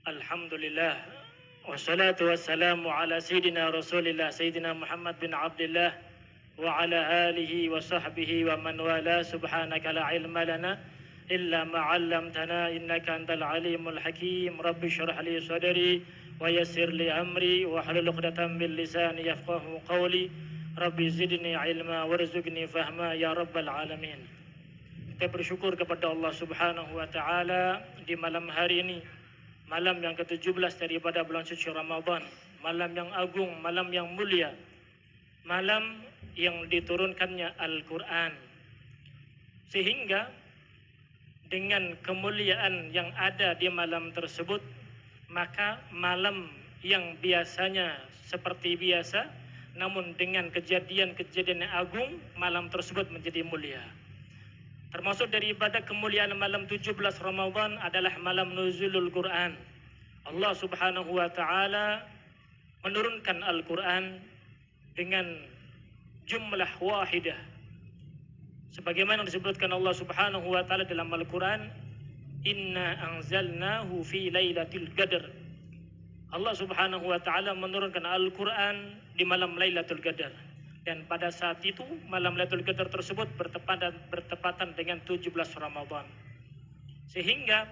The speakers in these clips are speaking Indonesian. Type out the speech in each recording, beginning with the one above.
Alhamdulillah wassalatu wassalamu ala sayyidina Rasulillah Sayyidina Muhammad bin Abdullah wa ala alihi wa sahbihi wa man wala. Subhanaka la ilma lana illa ma 'allamtana innaka antal alimul hakim. Rabbi shrah li sadri wa yassir li amri wa hlul 'uqdatam min lisani yafqahu qawli. Rabbi zidni ilma warzuqni fahma ya rabbal alamin. Kita bersyukur kepada Allah Subhanahu wa taala di malam hari ini, malam yang ke-17 daripada bulan suci Ramadan, malam yang agung, malam yang mulia, malam yang diturunkannya Al-Quran. Sehingga dengan kemuliaan yang ada di malam tersebut, maka malam yang biasanya seperti biasa, namun dengan kejadian-kejadian yang agung, malam tersebut menjadi mulia. Termasuk daripada kemuliaan malam 17 Ramadan adalah malam nuzulul Quran. Allah Subhanahu wa taala menurunkan Al-Quran dengan jumlah wahidah. Sebagaimana disebutkan Allah Subhanahu wa taala dalam Al-Quran, "Inna anzalnahu fi lailatul qadar." Allah Subhanahu wa taala menurunkan Al-Quran di malam Lailatul Qadar. Dan pada saat itu malam Lailatul Qadar tersebut bertepatan dengan 17 Ramadan. Sehingga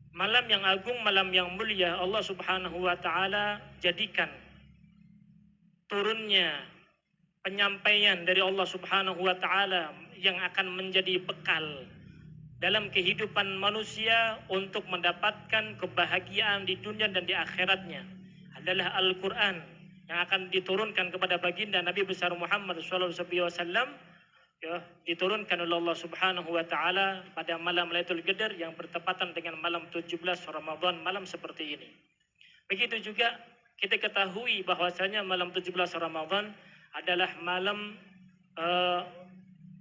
malam yang agung, malam yang mulia, Allah Subhanahu wa taala jadikan turunnya penyampaian dari Allah Subhanahu wa taala yang akan menjadi bekal dalam kehidupan manusia untuk mendapatkan kebahagiaan di dunia dan di akhiratnya adalah Al-Quran yang akan diturunkan kepada baginda Nabi besar Muhammad SAW, ya, diturunkan oleh Allah Subhanahu wa taala pada malam Lailatul Qadar yang bertepatan dengan malam 17 Ramadan, malam seperti ini. Begitu juga kita ketahui bahwasanya malam 17 Ramadan adalah malam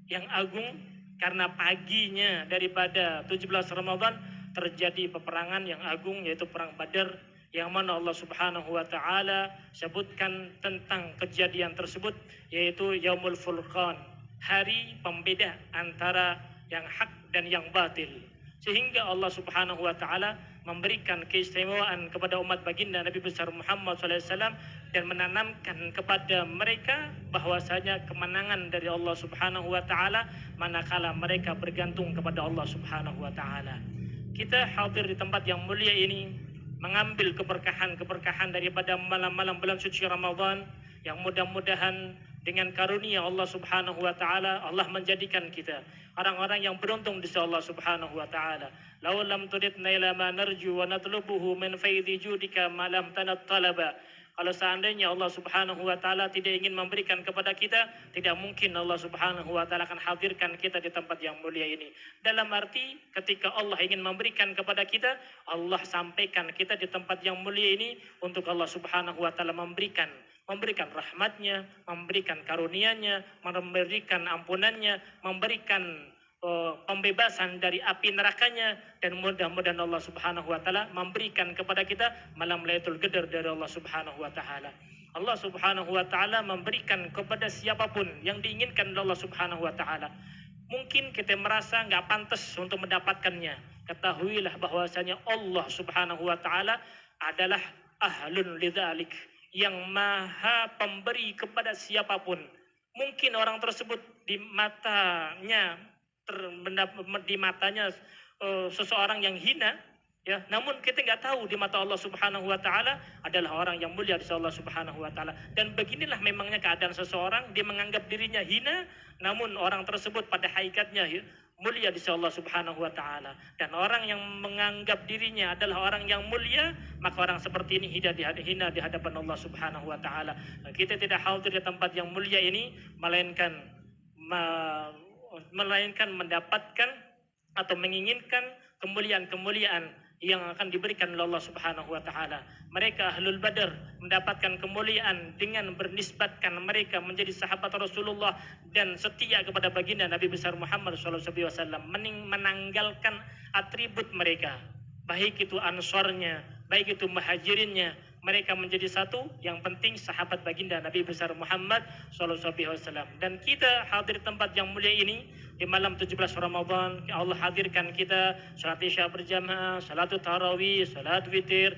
yang agung karena paginya daripada 17 Ramadan terjadi peperangan yang agung, yaitu perang Badar, yang mana Allah Subhanahu wa taala sebutkan tentang kejadian tersebut, yaitu Yaumul Furqan, hari pembeda antara yang hak dan yang batil. Sehingga Allah Subhanahu wa taala memberikan keistimewaan kepada umat baginda Nabi besar Muhammad SAW dan menanamkan kepada mereka bahwasanya kemenangan dari Allah Subhanahu wa taala manakala mereka bergantung kepada Allah Subhanahu wa taala. Kita hadir di tempat yang mulia ini mengambil keberkahan daripada malam-malam bulan suci Ramadan yang mudah-mudahan dengan karunia Allah Subhanahu wa taala Allah menjadikan kita orang-orang yang beruntung di sisi Allah Subhanahu wa taala. Law lam tuditna ila ma narju wa natlubuhu min faidhi judika ma lam tanat talaba. Kalau seandainya Allah Subhanahu wa taala tidak ingin memberikan kepada kita, tidak mungkin Allah Subhanahu wa taala akan hadirkan kita di tempat yang mulia ini. Dalam arti ketika Allah ingin memberikan kepada kita, Allah sampaikan kita di tempat yang mulia ini untuk Allah Subhanahu wa taala memberikan rahmatnya, memberikan karunia-Nya, memberikan ampunannya, memberikan pembebasan dari api nerakanya, dan mudah-mudahan Allah Subhanahu wa taala memberikan kepada kita malam Lailatul Qadar dari Allah Subhanahu wa taala. Allah Subhanahu wa taala memberikan kepada siapapun yang diinginkan oleh Allah Subhanahu wa taala. Mungkin kita merasa nggak pantas untuk mendapatkannya. Ketahuilah bahwasanya Allah Subhanahu wa taala adalah ahlun lidzalik, yang maha pemberi kepada siapapun. Mungkin orang tersebut di matanya seseorang yang hina, ya, namun kita nggak tahu di mata Allah Subhanahu wa taala adalah orang yang mulia di sisi Allah Subhanahu wa taala. Dan beginilah memangnya keadaan seseorang, dia menganggap dirinya hina, namun orang tersebut pada hakikatnya mulia di sisi Allah Subhanahu wa taala. Dan orang yang menganggap dirinya adalah orang yang mulia, maka orang seperti ini hina di hadapan Allah Subhanahu wa taala. Kita tidak hadir di tempat yang mulia ini melainkan mendapatkan atau menginginkan kemuliaan-kemuliaan yang akan diberikan oleh Allah Subhanahu wa taala. Mereka Ahlul Badar mendapatkan kemuliaan dengan bernisbatkan mereka menjadi sahabat Rasulullah dan setia kepada baginda Nabi besar Muhammad SAW, menanggalkan atribut mereka, baik itu ansarnya, baik itu muhajirinnya, mereka menjadi satu. Yang penting sahabat baginda Nabi besar Muhammad SAW. Dan kita hadir tempat yang mulia ini di malam 17 Ramadan. Allah hadirkan kita salat isya berjamaah, salat tarawih, salat witir,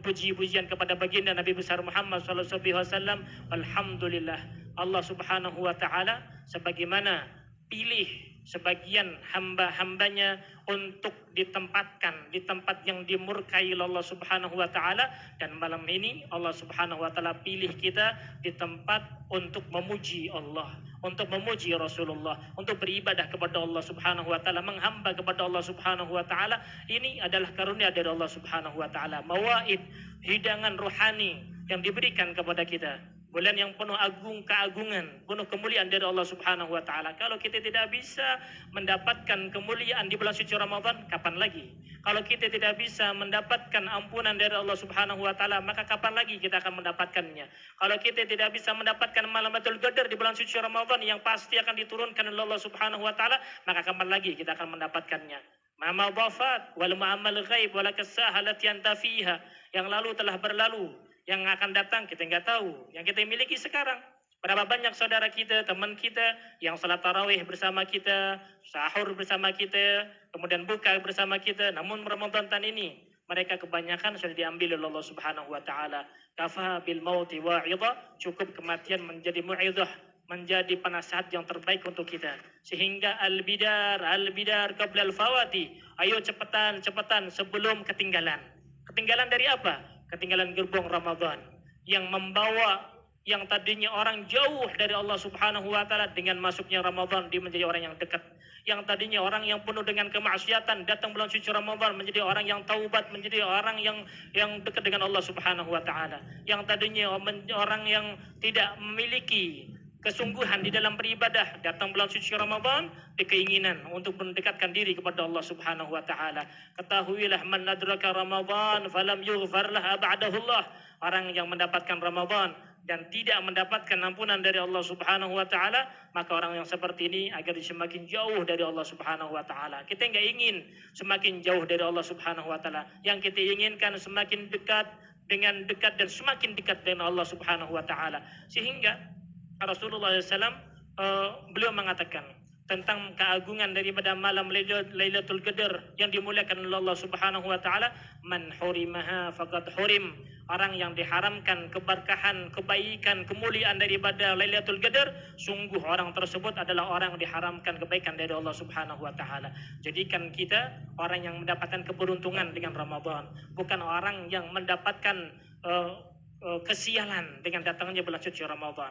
puji-pujian kepada baginda Nabi besar Muhammad SAW. Alhamdulillah, Allah Subhanahu wa taala sebagaimana pilih sebagian hamba-hambanya untuk ditempatkan di tempat yang dimurkai Allah Subhanahu wa taala, dan malam ini Allah Subhanahu wa taala pilih kita di tempat untuk memuji Allah, untuk memuji Rasulullah, untuk beribadah kepada Allah Subhanahu wa taala, menghamba kepada Allah Subhanahu wa taala. Ini adalah karunia dari Allah Subhanahu wa taala, mawaid, hidangan rohani yang diberikan kepada kita. Bulan yang penuh keagungan, penuh kemuliaan dari Allah Subhanahu wa taala. Kalau kita tidak bisa mendapatkan kemuliaan di bulan suci Ramadan, kapan lagi? Kalau kita tidak bisa mendapatkan ampunan dari Allah Subhanahu wa taala, maka kapan lagi kita akan mendapatkannya? Kalau kita tidak bisa mendapatkan malam Lailatul Qadar di bulan suci Ramadan yang pasti akan diturunkan oleh Allah Subhanahu wa taala, maka kapan lagi kita akan mendapatkannya? Mama dhafat wal mu'amal ghaib wal kasahalat yantafiha. Yang lalu telah berlalu, yang akan datang kita nggak tahu. Yang kita miliki sekarang, berapa banyak saudara kita, teman kita yang salat tarawih bersama kita, sahur bersama kita, kemudian buka bersama kita, namun Ramadan tahun ini mereka kebanyakan sudah diambil oleh Allah Subhanahu wa taala. Kafa bil mauti wa'idha, cukup kematian menjadi mu'idhah, menjadi penasihat yang terbaik untuk kita. Sehingga al-bidar qabla al-fawati, ayo cepetan sebelum ketinggalan. Ketinggalan dari apa? Ketinggalan gerbong Ramadan yang membawa yang tadinya orang jauh dari Allah Subhanahu wa taala, dengan masuknya Ramadan dia menjadi orang yang dekat. Yang tadinya orang yang penuh dengan kemaksiatan, datang bulan suci Ramadan menjadi orang yang taubat, menjadi orang yang dekat dengan Allah Subhanahu wa taala. Yang tadinya orang yang tidak memiliki kesungguhan di dalam beribadah, datang bulan suci Ramadan di keinginan untuk mendekatkan diri kepada Allah Subhanahu wa taala. Ketahuilah, man adraka Ramadan falam yughfar lah ba'dahullah. Orang yang mendapatkan Ramadan dan tidak mendapatkan ampunan dari Allah Subhanahu wa taala, maka orang yang seperti ini agar semakin jauh dari Allah Subhanahu wa taala. Kita enggak ingin semakin jauh dari Allah Subhanahu wa taala. Yang kita inginkan semakin dekat dan semakin dekat dengan Allah Subhanahu wa taala. Sehingga Rasulullah SAW beliau mengatakan tentang keagungan daripada malam Lailatul Qadar yang dimuliakan oleh Allah Subhanahu wa taala, man hurimaha faqad hurim. Orang yang diharamkan keberkahan, kebaikan, kemuliaan daripada Lailatul Qadar, sungguh orang tersebut adalah orang yang diharamkan kebaikan dari Allah Subhanahu wa taala. Jadikan kita orang yang mendapatkan keberuntungan dengan Ramadan, bukan orang yang mendapatkan kesialan dengan datangnya bulan suci Ramadan.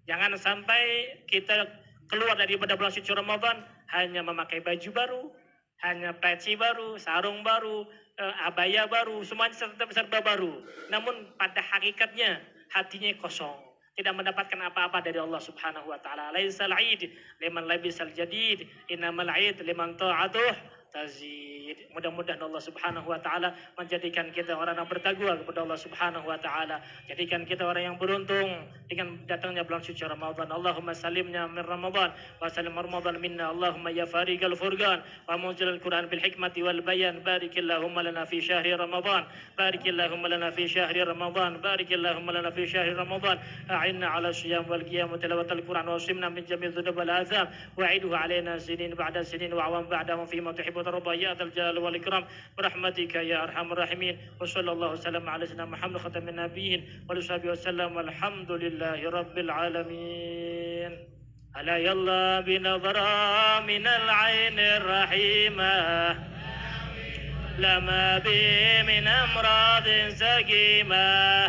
Jangan sampai kita keluar daripada bulan suci Ramadan hanya memakai baju baru, hanya peci baru, sarung baru, abaya baru, semuanya serba baru. Namun pada hakikatnya hatinya kosong, tidak mendapatkan apa-apa dari Allah Subhanahu wa taala. Laisal 'id liman labisal jadid, innamal 'id liman ta'atuh tazid. Mudah-mudahan Allah Subhanahu wa taala menjadikan kita orang yang bertakwa kepada Allah Subhanahu wa taala. Jadikan kita orang yang beruntung dengan datangnya bulan suci Ramadan. Allahumma salimna min Ramadan wa salim Ramadan minna. Allahumma ya fariqal furqan wa munzilal Quran bil hikmati wal bayan. Barikillahumma lana fi syahri Ramadan. Barikillahumma lana fi syahri Ramadan. Barikillahumma lana fi syahri Ramadan. A'inna 'ala syiyam wal qiyam wa tilawatil Quran wa usimna min jami' dhunub wal azab. Wa'iduhu 'alaina sinin ba'da sinin wa 'awam ba'dahum fi ma tuhibbu tarda ya dzal jalali wal ikram برحمتك يا أرحم الراحمين. وصلى الله وسلم على سيدنا محمد خاتم النبيين وصحبه وسلم والحمد لله رب العالمين. ألا يلا بنظرة من العين الرحيمة لما بي من أمراض سقيمة.